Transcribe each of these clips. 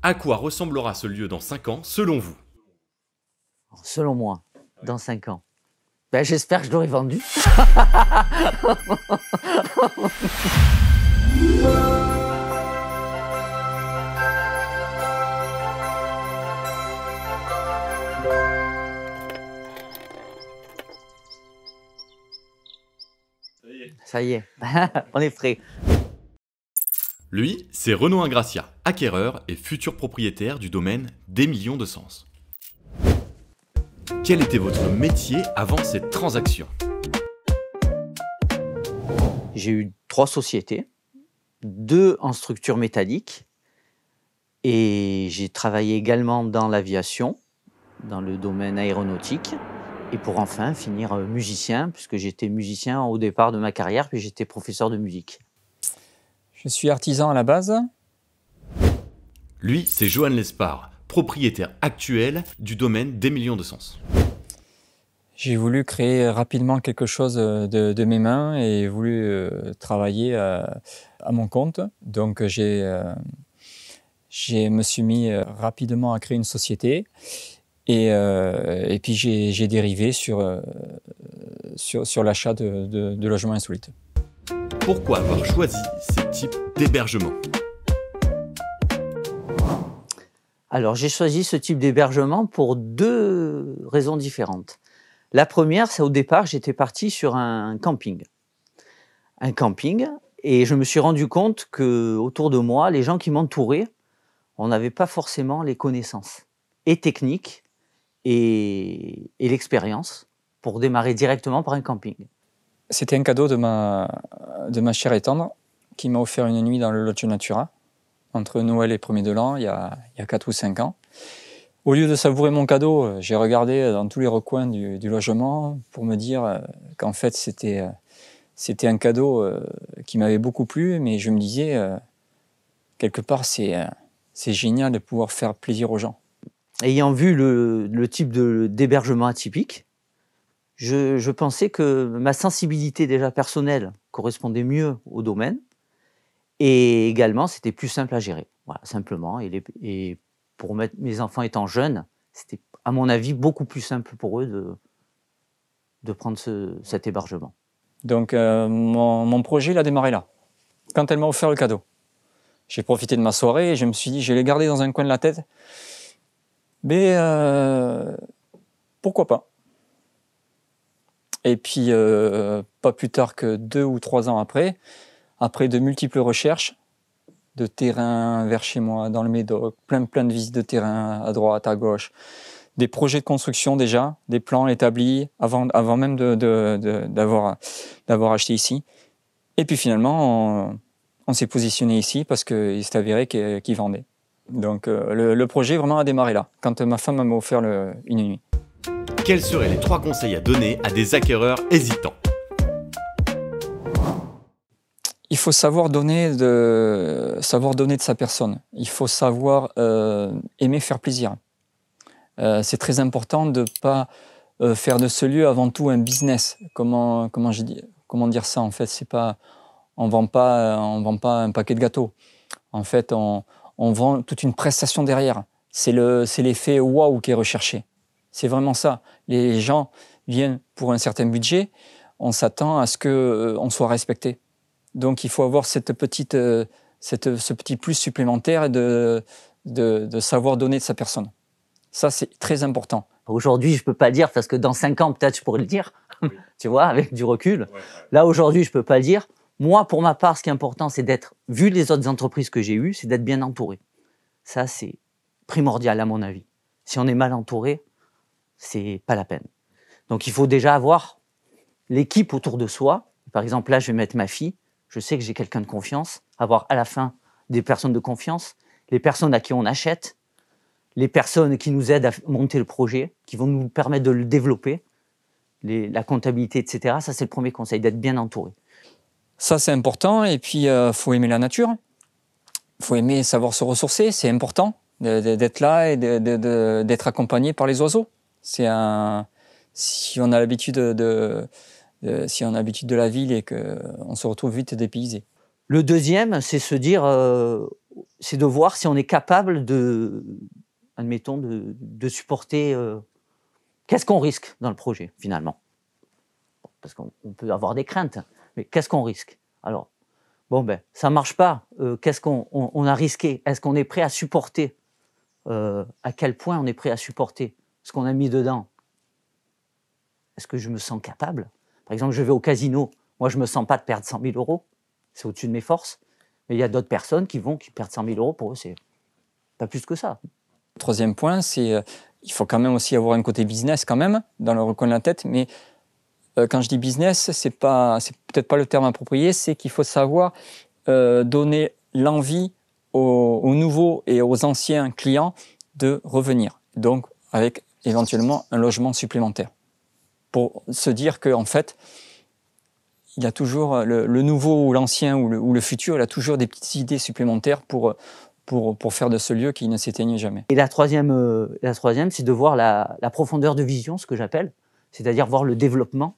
À quoi ressemblera ce lieu dans 5 ans, selon vous? Selon moi, dans 5 ans. Ben, j'espère que je l'aurai vendu. Ça y est, on est prêt. Lui, c'est Renaud Ingracia, acquéreur et futur propriétaire du domaine des millions de sens. Quel était votre métier avant cette transaction? J'ai eu 3 sociétés, 2 en structure métallique, et j'ai travaillé également dans l'aviation, dans le domaine aéronautique, et pour enfin finir musicien, puisque j'étais musicien au départ de ma carrière, puis j'étais professeur de musique. Je suis artisan à la base. Lui, c'est Johan Lespard, propriétaire actuel du domaine des millions de sens. J'ai voulu créer rapidement quelque chose de mes mains et voulu travailler à mon compte. Donc je me suis mis rapidement à créer une société et puis j'ai dérivé sur l'achat de logements insolites. Pourquoi avoir choisi ce type d'hébergement? Alors j'ai choisi ce type d'hébergement pour 2 raisons différentes. La première, c'est au départ, j'étais parti sur un camping. Un camping, et je me suis rendu compte qu'autour de moi, les gens qui m'entouraient, on n'avait pas forcément les connaissances et techniques et l'expérience pour démarrer directement par un camping. C'était un cadeau de ma chère et tendre qui m'a offert une nuit dans le Loggia Natura entre Noël et 1er de l'an, il y a 4 ou 5 ans. Au lieu de savourer mon cadeau, j'ai regardé dans tous les recoins du logement pour me dire qu'en fait c'était un cadeau qui m'avait beaucoup plu, mais je me disais, quelque part c'est génial de pouvoir faire plaisir aux gens. Ayant vu le type d'hébergement atypique, je pensais que ma sensibilité déjà personnelle correspondait mieux au domaine, et également c'était plus simple à gérer, voilà, simplement. Et pour mes enfants étant jeunes, c'était à mon avis beaucoup plus simple pour eux de prendre cet hébergement. Donc mon projet il a démarré là, quand elle m'a offert le cadeau. J'ai profité de ma soirée et je me suis dit je vais les garder dans un coin de la tête, mais pourquoi pas. Et puis pas plus tard que 2 ou 3 ans après de multiples recherches de terrain vers chez moi, dans le Médoc, plein de visites de terrain à droite, à gauche, des projets de construction déjà, des plans établis avant même d'avoir acheté ici. Et puis finalement, on s'est positionné ici parce qu'il s'est avéré qu'il vendait. Donc le projet vraiment a démarré là, quand ma femme m'a offert une nuit. Quels seraient les 3 conseils à donner à des acquéreurs hésitants? Il faut savoir donner de sa personne. Il faut savoir aimer faire plaisir. C'est très important de ne pas faire de ce lieu avant tout un business. Comment dire ça? En fait, c'est pas, on vend pas un paquet de gâteaux. En fait, on vend toute une prestation derrière. C'est l'effet waouh qui est recherché. C'est vraiment ça. Les gens viennent pour un certain budget. On s'attend à ce qu'on soit respecté. Donc il faut avoir ce petit plus supplémentaire et de savoir donner de sa personne. Ça, c'est très important. Aujourd'hui, je ne peux pas le dire, parce que dans 5 ans, peut-être, je pourrais le dire, oui. Tu vois, avec du recul. Ouais. Là, aujourd'hui, je ne peux pas le dire. Moi, pour ma part, ce qui est important, c'est d'être, vu les autres entreprises que j'ai eues, c'est d'être bien entouré. Ça, c'est primordial, à mon avis. Si on est mal entouré, c'est pas la peine. Donc, il faut déjà avoir l'équipe autour de soi. Par exemple, là, je vais mettre ma fille. Je sais que j'ai quelqu'un de confiance, avoir à la fin des personnes de confiance, les personnes à qui on achète, les personnes qui nous aident à monter le projet, qui vont nous permettre de le développer, la comptabilité, etc. Ça, c'est le premier conseil, d'être bien entouré. Ça, c'est important. Et puis, faut aimer la nature. Faut aimer savoir se ressourcer. C'est important d'être là et d'être accompagné par les oiseaux. Si on a l'habitude de la ville et qu'on se retrouve vite dépaysé. Le deuxième, c'est se dire, c'est de voir si on est capable admettons, de supporter. Qu'est-ce qu'on risque dans le projet, finalement? Parce qu'on peut avoir des craintes, mais qu'est-ce qu'on risque? Alors, ça ne marche pas. Qu'est-ce qu'on a risqué? Est-ce qu'on est prêt à supporter? À quel point on est prêt à supporter ce qu'on a mis dedans? Est-ce que je me sens capable? Par exemple, je vais au casino. Moi, je ne me sens pas de perdre 100 000 euros. C'est au-dessus de mes forces. Mais il y a d'autres personnes qui perdent 100 000 euros. Pour eux, c'est pas plus que ça. Troisième point, c'est il faut quand même aussi avoir un côté business quand même dans le recoin de la tête. Mais quand je dis business, c'est peut-être pas le terme approprié. C'est qu'il faut savoir donner l'envie aux nouveaux et aux anciens clients de revenir. Donc, avec éventuellement un logement supplémentaire. Pour se dire qu'en fait, il y a toujours le nouveau ou l'ancien ou le futur, il a toujours des petites idées supplémentaires pour faire de ce lieu qui ne s'éteigne jamais. Et la troisième, c'est de voir la profondeur de vision, ce que j'appelle, c'est-à-dire voir le développement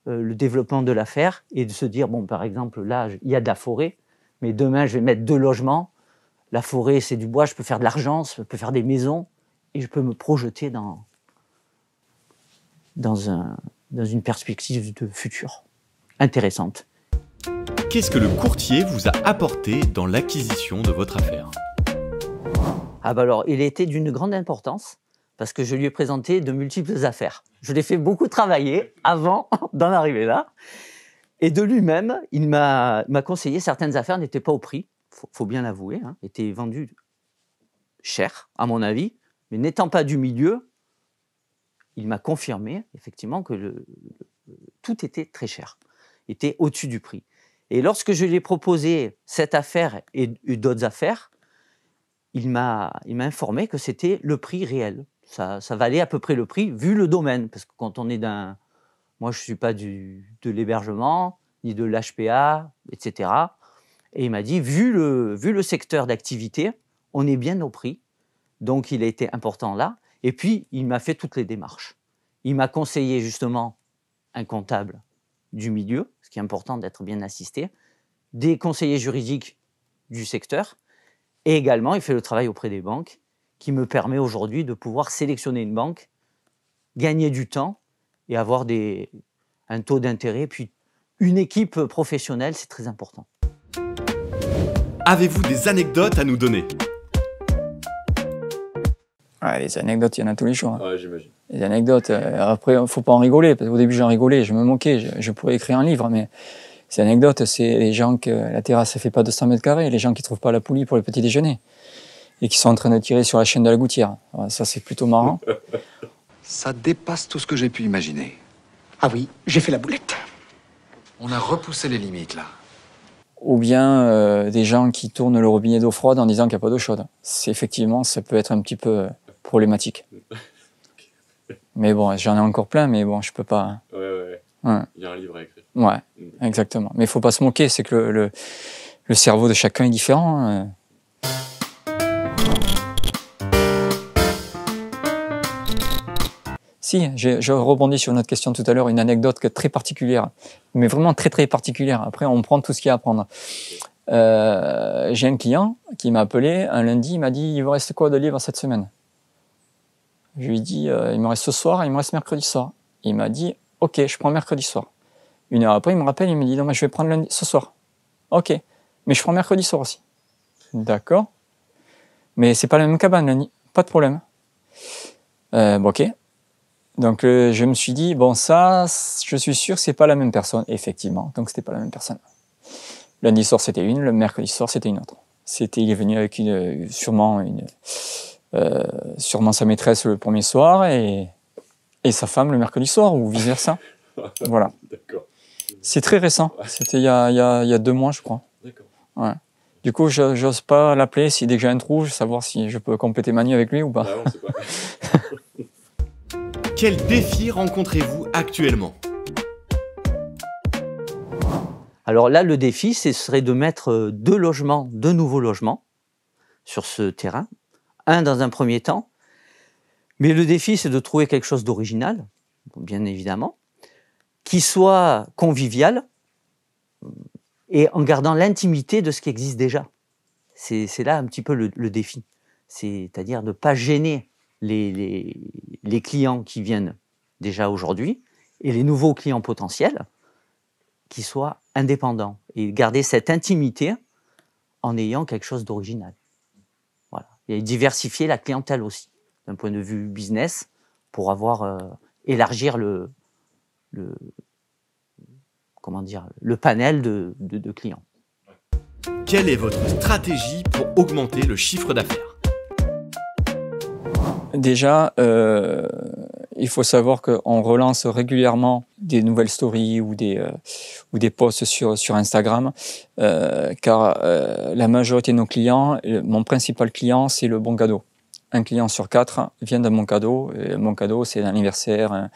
de l'affaire et de se dire, par exemple, là, il y a de la forêt, mais demain, je vais mettre 2 logements. La forêt, c'est du bois, je peux faire de l'argent, je peux faire des maisons et je peux me projeter dans une perspective de futur intéressante. Qu'est-ce que le courtier vous a apporté dans l'acquisition de votre affaire? Alors, il était d'une grande importance parce que je lui ai présenté de multiples affaires. Je l'ai fait beaucoup travailler avant d'en arriver là. Et de lui-même, il m'a conseillé, certaines affaires n'étaient pas au prix, faut bien l'avouer, étaient vendues cher, à mon avis, mais n'étant pas du milieu, il m'a confirmé effectivement que tout était très cher, était au-dessus du prix. Et lorsque je lui ai proposé cette affaire et d'autres affaires, il m'a informé que c'était le prix réel. Ça valait à peu près le prix, vu le domaine. Parce que quand on est moi, je ne suis pas de l'hébergement, ni de l'HPA, etc. Et il m'a dit, vu le secteur d'activité, on est bien au prix. Donc, il a été important là. Et puis, il m'a fait toutes les démarches. Il m'a conseillé justement un comptable du milieu, ce qui est important d'être bien assisté, des conseillers juridiques du secteur, et également, il fait le travail auprès des banques, qui me permet aujourd'hui de pouvoir sélectionner une banque, gagner du temps et avoir un taux d'intérêt, puis une équipe professionnelle, c'est très important. Avez-vous des anecdotes à nous donner? Les anecdotes, il y en a tous les jours. J'imagine. Les anecdotes, après, il ne faut pas en rigoler, parce qu'au début, j'en rigolais, je me moquais, je pourrais écrire un livre, mais ces anecdotes, c'est les gens que la terrasse ne fait pas 200 mètres carrés, les gens qui ne trouvent pas la poulie pour le petit déjeuner, et qui sont en train de tirer sur la chaîne de la gouttière. Ça, c'est plutôt marrant. Ça dépasse tout ce que j'ai pu imaginer. Ah oui, j'ai fait la boulette. On a repoussé les limites, là. Ou bien des gens qui tournent le robinet d'eau froide en disant qu'il n'y a pas d'eau chaude. Effectivement, ça peut être un petit peu problématique. Mais bon, j'en ai encore plein, mais bon, je peux pas. Ouais. Ouais. Il y a un livre à écrire. Ouais, exactement. Mais il faut pas se moquer, c'est que le cerveau de chacun est différent. Si, je rebondis sur notre question tout à l'heure, une anecdote très particulière, mais vraiment très très particulière. Après, on prend tout ce qu'il y a à prendre. J'ai un client qui m'a appelé un lundi, il m'a dit « Il vous reste quoi de livres cette semaine ?» Je lui ai dit « Il me reste ce soir et il me reste mercredi soir. » Il m'a dit « Ok, je prends mercredi soir. » Une heure après, il me rappelle, il me dit « Non, mais je vais prendre ce soir. » Ok, mais je prends mercredi soir aussi. D'accord. Mais c'est pas la même cabane lundi, pas de problème. Ok. Donc je me suis dit, bon ça, je suis sûr c'est pas la même personne. Effectivement, donc c'était pas la même personne. Lundi soir c'était une, le mercredi soir c'était une autre. Il est venu avec sûrement sa maîtresse le premier soir et sa femme le mercredi soir ou vice versa. Voilà. D'accord. C'est très récent, c'était il y a 2 mois je crois. D'accord. Ouais. Du coup j'ose pas l'appeler, si dès que j'ai un trou, je veux savoir si je peux compléter ma nuit avec lui ou pas. Non, c'est pas. Quels défis rencontrez-vous actuellement? Alors là, le défi, ce serait de mettre 2 nouveaux logements sur ce terrain. Un dans un premier temps. Mais le défi, c'est de trouver quelque chose d'original, bien évidemment, qui soit convivial et en gardant l'intimité de ce qui existe déjà. c'est là un petit peu le défi. C'est-à-dire de ne pas gêner les clients qui viennent déjà aujourd'hui et les nouveaux clients potentiels qui soient indépendants et garder cette intimité en ayant quelque chose d'original. Voilà. Et diversifier la clientèle aussi, d'un point de vue business, pour élargir le panel de clients. Quelle est votre stratégie pour augmenter le chiffre d'affaires? Déjà, il faut savoir qu'on relance régulièrement des nouvelles stories ou des posts sur Instagram, car la majorité de nos clients, mon principal client, c'est le bon cadeau. Un client sur 4 vient d'un bon cadeau. Et mon cadeau, c'est un anniversaire,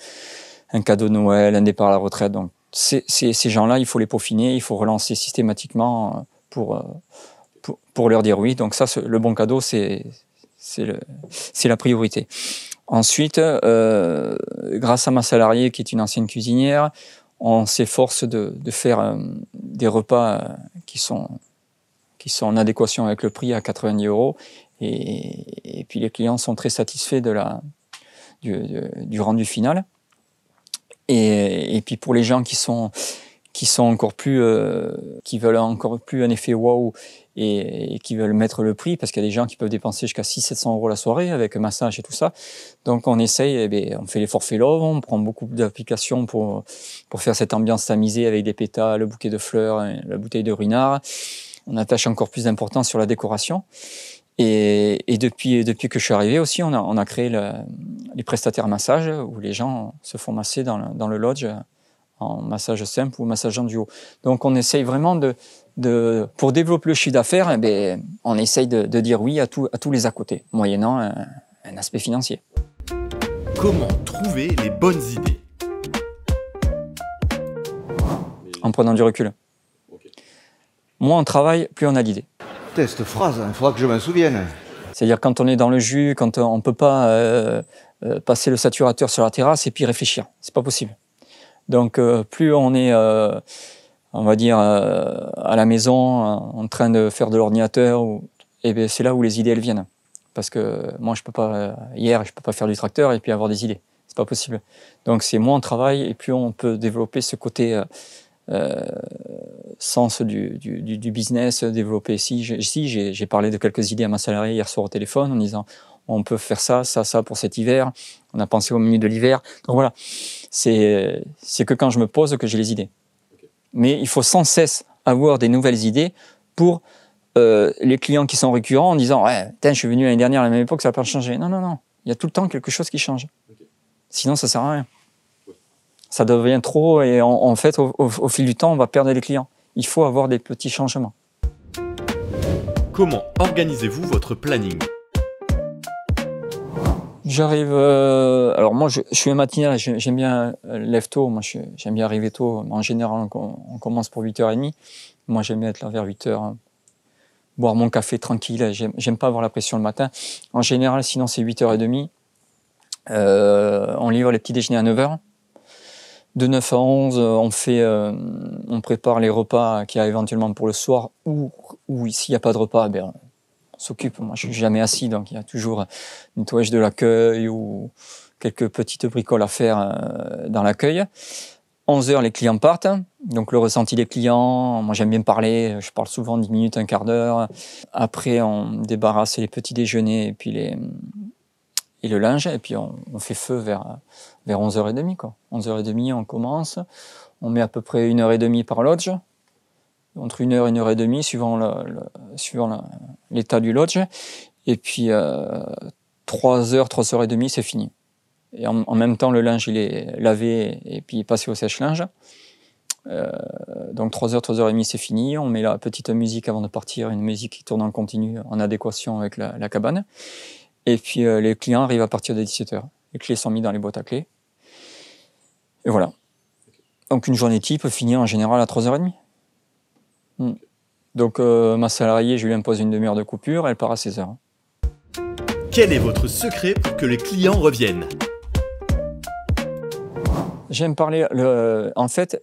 un cadeau de Noël, un départ à la retraite. Donc, ces gens-là, il faut les peaufiner, il faut relancer systématiquement pour leur dire oui. Donc ça, le bon cadeau, c'est la priorité. Ensuite, grâce à ma salariée qui est une ancienne cuisinière, on s'efforce de faire des repas qui sont en adéquation avec le prix à 90 €. Et puis les clients sont très satisfaits du rendu final. Et puis pour les gens qui sont encore plus, qui veulent encore plus un effet waouh et qui veulent mettre le prix, parce qu'il y a des gens qui peuvent dépenser jusqu'à 600-700 € la soirée avec un massage et tout ça. Donc on essaye, on fait les forfaits love, on prend beaucoup d'applications pour faire cette ambiance tamisée avec des pétales, le bouquet de fleurs, la bouteille de ruinard. On attache encore plus d'importance sur la décoration. Et depuis que je suis arrivé aussi, on a créé les prestataires massage où les gens se font masser dans le lodge en massage simple ou massage en duo. Donc on essaye vraiment pour développer le chiffre d'affaires, on essaye de dire oui à tous les à côté, moyennant un aspect financier. Comment trouver les bonnes idées? En prenant du recul. Moins on travaille, plus on a d'idées. Cette phrase, il faudra que je m'en souvienne. C'est-à-dire quand on est dans le jus, quand on ne peut pas passer le saturateur sur la terrasse et puis réfléchir. C'est pas possible. Donc plus on est, on va dire, à la maison en train de faire de l'ordinateur, c'est là où les idées elles viennent. Parce que moi je peux pas faire du tracteur et puis avoir des idées. C'est pas possible. Donc c'est moins on travaille et plus on peut développer ce côté sens du business, développer. J'ai parlé de quelques idées à ma salariée hier soir au téléphone en disant on peut faire ça pour cet hiver. On a pensé au menu de l'hiver. Donc voilà, c'est que quand je me pose que j'ai les idées. Mais il faut sans cesse avoir des nouvelles idées pour les clients qui sont récurrents en disant ouais, je suis venu l'année dernière à la même époque, ça n'a pas changé. Non. Il y a tout le temps quelque chose qui change. Sinon, ça ne sert à rien. Ça devient trop et en fait, au fil du temps, on va perdre les clients. Il faut avoir des petits changements. Comment organisez-vous votre planning? J'arrive... alors moi, je suis un matinal, j'aime bien lève tôt. Moi, j'aime bien arriver tôt. En général, on commence pour 8h30. Moi, j'aime bien être là vers 8h, boire mon café tranquille. J'aime pas avoir la pression le matin. En général, sinon, c'est 8h30. On livre les petits déjeuners à 9h. De 9 à 11, on prépare les repas qu'il y a éventuellement pour le soir ou s'il n'y a pas de repas, on s'occupe. Moi, je suis jamais assis, donc il y a toujours nettoyage de l'accueil ou quelques petites bricoles à faire dans l'accueil. 11h, les clients partent. Donc le ressenti des clients, moi j'aime bien parler, je parle souvent 10 minutes, un quart d'heure. Après, on débarrasse les petits déjeuners et puis le linge, et puis on fait feu vers 11h30, quoi. 11h30, on commence. On met à peu près 1h30 par lodge. Entre 1h et 1h30, suivant l'état du lodge. Et puis 3h, 3h30, c'est fini. Et en même temps, le linge, il est lavé et puis passé au sèche-linge. Donc 3h, 3h30, c'est fini. On met la petite musique avant de partir, une musique qui tourne en continu, en adéquation avec la cabane. Et puis les clients arrivent à partir de 17h. Les clés sont mises dans les boîtes à clés. Et voilà. Donc une journée type finit en général à 3h30. Donc ma salariée, je lui impose une demi-heure de coupure, elle part à 16h. Quel est votre secret pour que les clients reviennent? J'aime parler... en fait,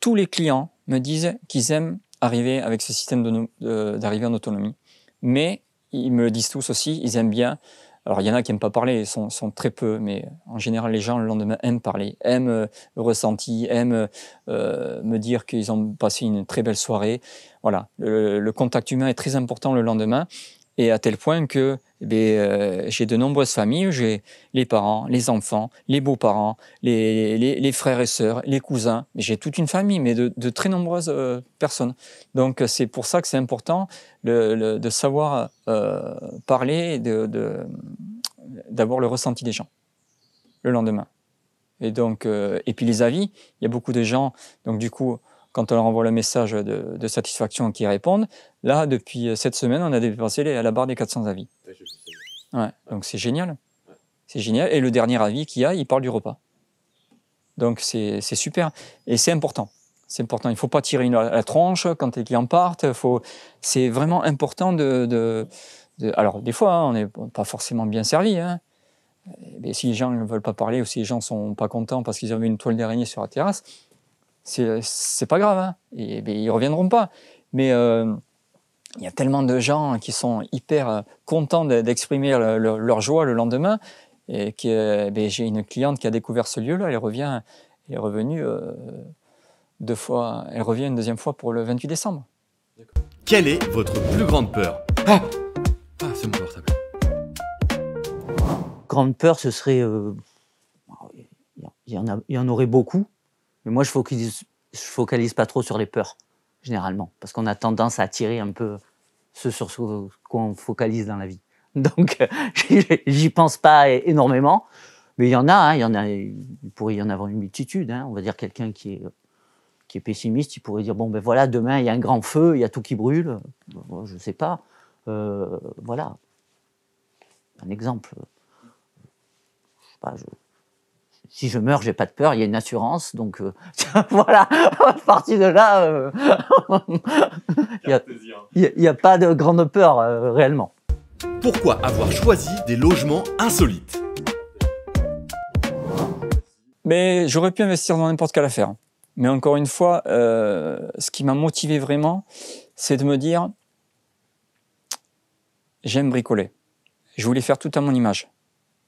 tous les clients me disent qu'ils aiment arriver avec ce système d'arrivée en autonomie. Mais ils me le disent tous aussi, ils aiment bien. Alors, il y en a qui n'aiment pas parler, sont très peu, mais en général, les gens, le lendemain, aiment parler, aiment le ressenti, aiment me dire qu'ils ont passé une très belle soirée. Voilà, le contact humain est très important le lendemain, et à tel point que j'ai de nombreuses familles, j'ai les parents, les enfants, les beaux-parents, les frères et sœurs, les cousins. J'ai toute une famille, mais de très nombreuses personnes. Donc, c'est pour ça que c'est important de savoir parler, d'avoir le ressenti des gens le lendemain. Et donc, et puis les avis, il y a beaucoup de gens, donc du coup, quand on leur envoie le message de satisfaction qui répondent, là, depuis cette semaine, on a dépassé la barre des 400 avis. Ouais, donc c'est génial. C'est génial. Et le dernier avis qu'il y a, il parle du repas. Donc c'est super. Et c'est important. C'est important. Il ne faut pas tirer à la tronche quand les clients partent. C'est vraiment important alors, des fois, on n'est pas forcément bien servi. Hein. Mais si les gens ne veulent pas parler ou si les gens ne sont pas contents parce qu'ils ont vu une toile d'araignée sur la terrasse, c'est pas grave. Hein. Et ils ne reviendront pas. Mais il y a tellement de gens qui sont hyper contents d'exprimer leur joie le lendemain. Et j'ai une cliente qui a découvert ce lieu-là. Elle est revenue 2 fois. Elle revient une deuxième fois pour le 28 décembre. Quelle est votre plus grande peur? C'est mon portable. Grande peur, ce serait... il y en aurait beaucoup, mais moi, je focalise pas trop sur les peurs, généralement, parce qu'on a tendance à attirer un peu ce sur ce qu'on focalise dans la vie. Donc, j'y pense pas énormément, mais il y en a, il pourrait y en avoir une multitude. Hein. On va dire quelqu'un qui est pessimiste, il pourrait dire, bon, ben voilà, demain, il y a un grand feu, il y a tout qui brûle. Bon, je sais pas. Voilà. Un exemple. Je sais pas, si je meurs, j'ai pas de peur, il y a une assurance, donc voilà, à partir de là, il n'y a pas de grande peur réellement. Pourquoi avoir choisi des logements insolites? Mais j'aurais pu investir dans n'importe quelle affaire. Mais encore une fois, ce qui m'a motivé vraiment, c'est de me dire, j'aime bricoler. Je voulais faire tout à mon image,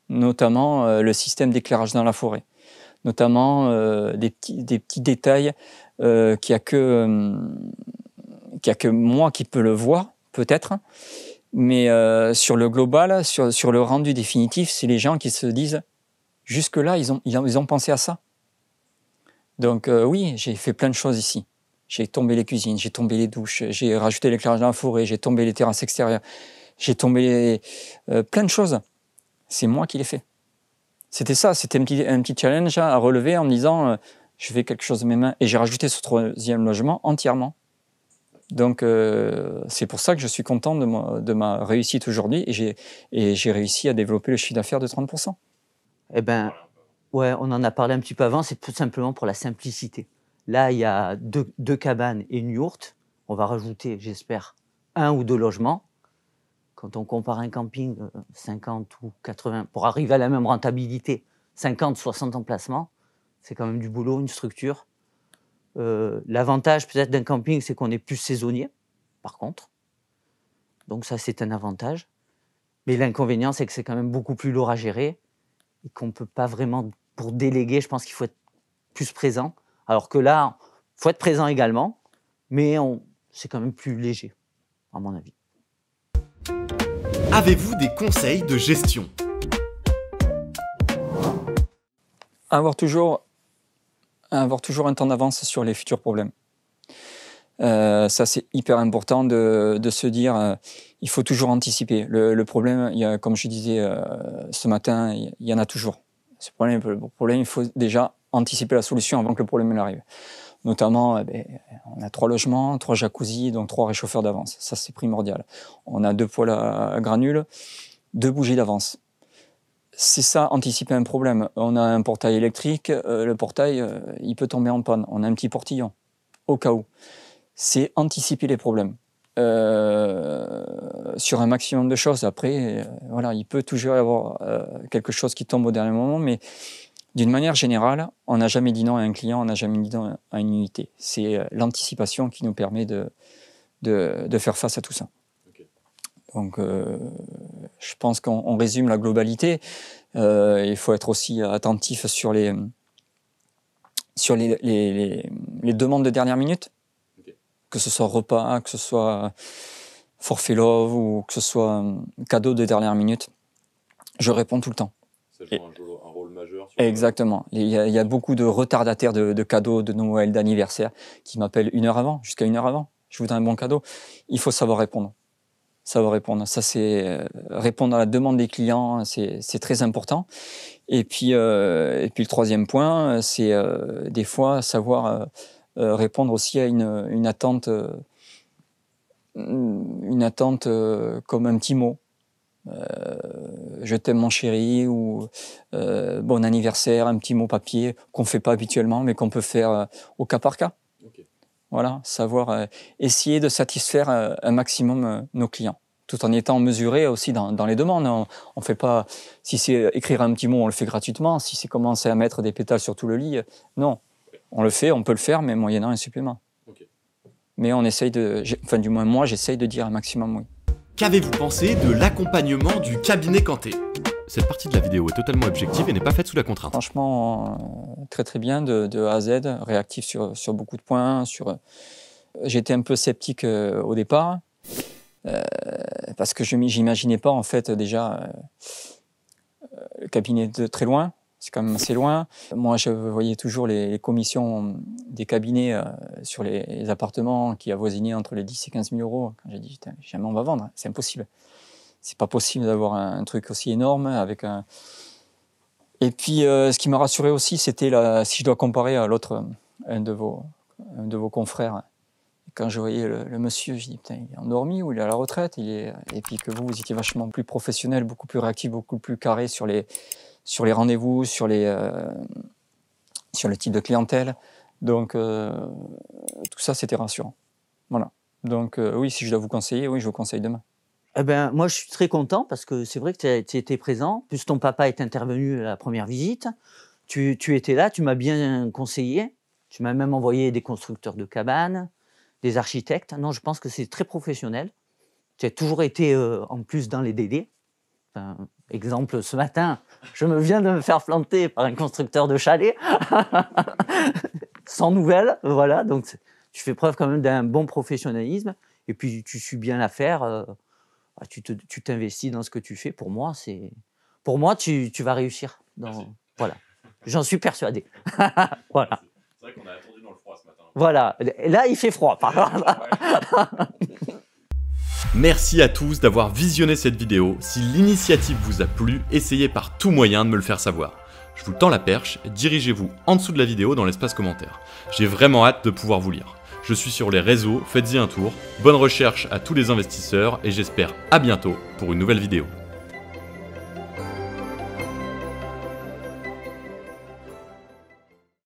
notamment le système d'éclairage dans la forêt, notamment des petits détails qu'il n'y a que moi qui peux le voir, peut-être. Mais sur le global, sur le rendu définitif, c'est les gens qui se disent, jusque-là, ils ont pensé à ça. Donc oui, j'ai fait plein de choses ici. J'ai tombé les cuisines, j'ai tombé les douches, j'ai rajouté l'éclairage dans la forêt, j'ai tombé les terrasses extérieures, j'ai tombé plein de choses. C'est moi qui l'ai fait. C'était ça, c'était un petit challenge à relever en me disant je fais quelque chose de mes mains. Et j'ai rajouté ce 3e logement entièrement. Donc c'est pour ça que je suis content de ma réussite aujourd'hui et j'ai réussi à développer le chiffre d'affaires de 30%. Eh ben, ouais, on en a parlé un petit peu avant, c'est tout simplement pour la simplicité. Là, il y a deux cabanes et une yourte. On va rajouter, j'espère, 1 ou 2 logements. Quand on compare un camping 50 ou 80, pour arriver à la même rentabilité, 50, 60 emplacements, c'est quand même du boulot, une structure. L'avantage peut-être d'un camping, c'est qu'on est plus saisonnier, par contre. Donc ça, c'est un avantage. Mais l'inconvénient, c'est que c'est quand même beaucoup plus lourd à gérer et qu'on ne peut pas vraiment, pour déléguer, je pense qu'il faut être plus présent. Alors que là, il faut être présent également, mais c'est quand même plus léger, à mon avis. Avez-vous des conseils de gestion? Avoir toujours un temps d'avance sur les futurs problèmes. Ça, c'est hyper important de se dire, il faut toujours anticiper. Le problème, comme je disais ce matin, il y en a toujours. Le problème, il faut déjà anticiper la solution avant que le problème arrive. Notamment, on a 3 logements, 3 jacuzzis, donc 3 réchauffeurs d'avance. Ça, c'est primordial. On a 2 poêles à granules, 2 bougies d'avance. C'est ça, anticiper un problème. On a un portail électrique, le portail, il peut tomber en panne. On a un petit portillon, au cas où. C'est anticiper les problèmes. Sur un maximum de choses. Après, voilà, il peut toujours y avoir quelque chose qui tombe au dernier moment, mais d'une manière générale, on n'a jamais dit non à un client, on n'a jamais dit non à une unité. C'est l'anticipation qui nous permet de faire face à tout ça. Okay. Donc, je pense qu'on résume la globalité. Il faut être aussi attentif sur les demandes de dernière minute, que ce soit repas, que ce soit forfait love ou que ce soit cadeau de dernière minute. Je réponds tout le temps. Ça joue un rôle majeur. Exactement. Il y a beaucoup de retardataires de cadeaux, de Noël, d'anniversaire, qui m'appellent 1 heure avant, jusqu'à 1 heure avant. Je voudrais un bon cadeau. Il faut savoir répondre. Savoir répondre. Ça, c'est répondre à la demande des clients, c'est très important. Et puis le troisième point, c'est des fois savoir répondre aussi à une attente comme un petit mot. Je t'aime mon chéri, ou bon anniversaire, un petit mot papier qu'on ne fait pas habituellement, mais qu'on peut faire au cas par cas. Okay. Voilà, savoir essayer de satisfaire un maximum nos clients, tout en étant mesuré aussi dans les demandes. On fait pas, si c'est écrire un petit mot, on le fait gratuitement. Si c'est commencer à mettre des pétales sur tout le lit, non. On le fait, on peut le faire, mais moyennant un supplément. Okay. Mais on essaye du moins moi, j'essaye de dire un maximum oui. Qu'avez-vous pensé de l'accompagnement du cabinet Kanté? Cette partie de la vidéo est totalement objective et n'est pas faite sous la contrainte. Franchement, très très bien, de A à Z, réactif sur beaucoup de points. J'étais un peu sceptique au départ, parce que je n'imaginais pas en fait déjà le cabinet de très loin. C'est quand même assez loin. Moi, je voyais toujours les commissions des cabinets sur les appartements qui avoisinaient entre les 10 et 15 000 euros. Quand j'ai dit, jamais on va vendre, c'est impossible. C'est pas possible d'avoir un truc aussi énorme avec un... Et puis, ce qui m'a rassuré aussi, c'était si je dois comparer à l'autre, un de vos confrères. Quand je voyais le monsieur, je dis, putain, il est endormi ou il est à la retraite. Et puis que vous étiez vachement plus professionnel, beaucoup plus réactif, beaucoup plus carré sur les rendez-vous, sur le type de clientèle. Donc, tout ça, c'était rassurant. Voilà. Donc, oui, si je dois vous conseiller, oui, je vous conseille demain. Eh ben, moi, je suis très content parce que c'est vrai que tu étais présent. Plus ton papa est intervenu à la première visite. Tu étais là, tu m'as bien conseillé. Tu m'as même envoyé des constructeurs de cabanes, des architectes. Non, je pense que c'est très professionnel. Tu as toujours été en plus dans les DD. Enfin, exemple, ce matin, je viens de me faire planter par un constructeur de chalet. Sans nouvelles, voilà. Donc, tu fais preuve quand même d'un bon professionnalisme. Et puis, tu suis bien l'affaire. Tu t'investis dans ce que tu fais. Pour moi, tu vas réussir. Voilà. J'en suis persuadé. Voilà. C'est vrai qu'on a attendu dans le froid ce matin. Voilà. Là, il fait froid, par contre. Merci à tous d'avoir visionné cette vidéo. Si l'initiative vous a plu, essayez par tout moyen de me le faire savoir. Je vous tends la perche, dirigez-vous en dessous de la vidéo dans l'espace commentaire. J'ai vraiment hâte de pouvoir vous lire. Je suis sur les réseaux, faites-y un tour. Bonne recherche à tous les investisseurs et j'espère à bientôt pour une nouvelle vidéo.